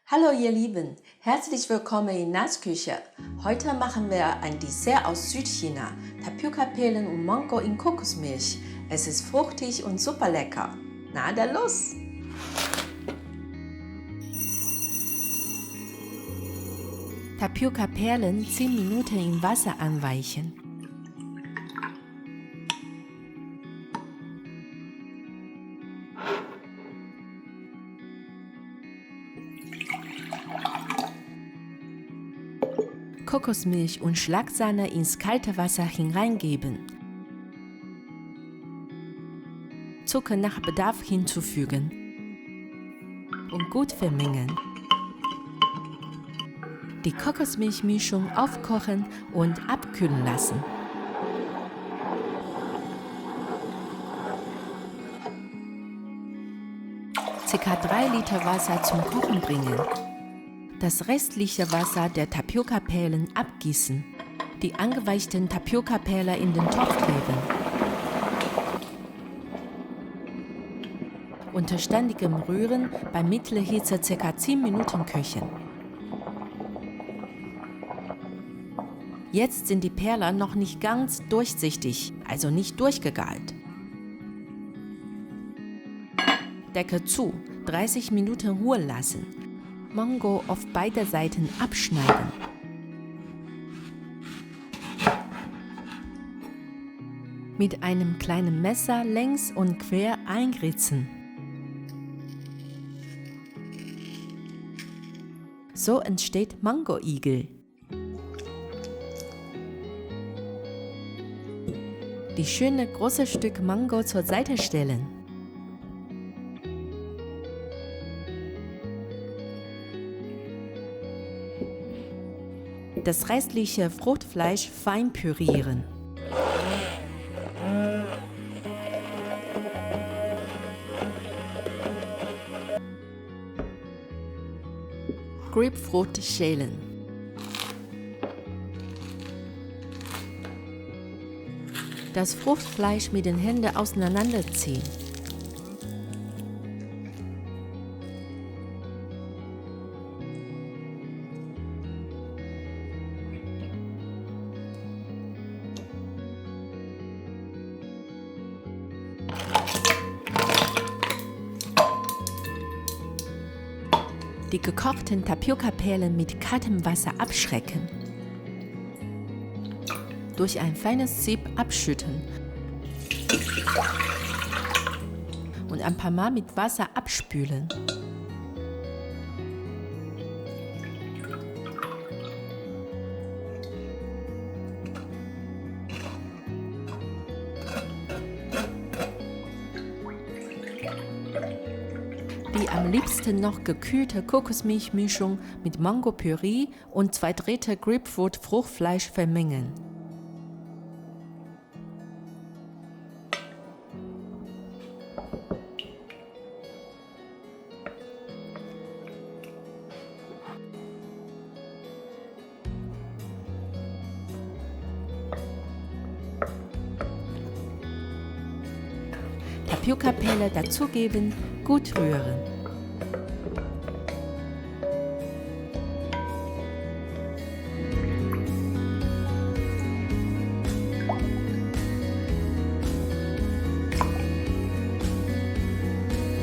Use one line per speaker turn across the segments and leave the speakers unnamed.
Hallo ihr Lieben, herzlich willkommen in Nasküche. Heute machen wir ein Dessert aus Südchina, Tapioca-Perlen und Mango in Kokosmilch. Es ist fruchtig und super lecker. Na, dann los!
Tapioca-Perlen 10 Minuten in Wasser anweichen. Kokosmilch und Schlagsahne ins kalte Wasser hineingeben. Zucker nach Bedarf hinzufügen und gut vermengen. Die Kokosmilchmischung aufkochen und abkühlen lassen. Ca. 3 Liter Wasser zum Kochen bringen. Das restliche Wasser der Tapioca-Perlen abgießen. Die angeweichten Tapioca-Perlen in den Topf geben. Unter ständigem Rühren bei mittlerer Hitze ca. 10 Minuten köcheln. Jetzt sind die Perlen noch nicht ganz durchsichtig, also nicht durchgegart. Deckel zu, 30 Minuten ruhen lassen. Mango auf beide Seiten abschneiden. Mit einem kleinen Messer längs und quer einritzen. So entsteht Mangoigel. Die schöne große Stück Mango zur Seite stellen. Das restliche Fruchtfleisch fein pürieren. Grapefruit schälen. Das Fruchtfleisch mit den Händen auseinanderziehen. Die gekochten Tapioca-Perlen mit kaltem Wasser abschrecken. Durch ein feines Sieb abschütten und ein paar Mal mit Wasser abspülen. Die am liebsten noch gekühlte Kokosmilchmischung mit Mango-Püree und 2 Drittel Grapefruit-Fruchtfleisch vermengen. Tapioca-Perle dazugeben, gut rühren.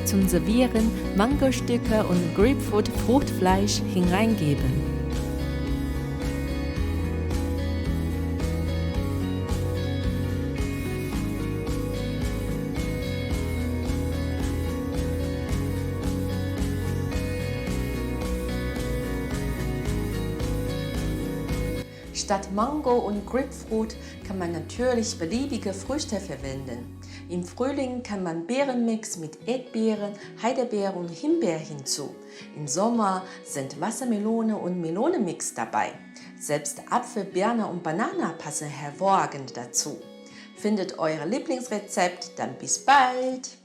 Zum Servieren Mangostücke und Grapefruit-Fruchtfleisch hineingeben.
Statt Mango und Grapefruit kann man natürlich beliebige Früchte verwenden. Im Frühling kann man Beerenmix mit Erdbeeren, Heidelbeeren und Himbeer hinzu. Im Sommer sind Wassermelone und Melonenmix dabei. Selbst Apfel, Birne und Banane passen hervorragend dazu. Findet euer Lieblingsrezept, dann bis bald!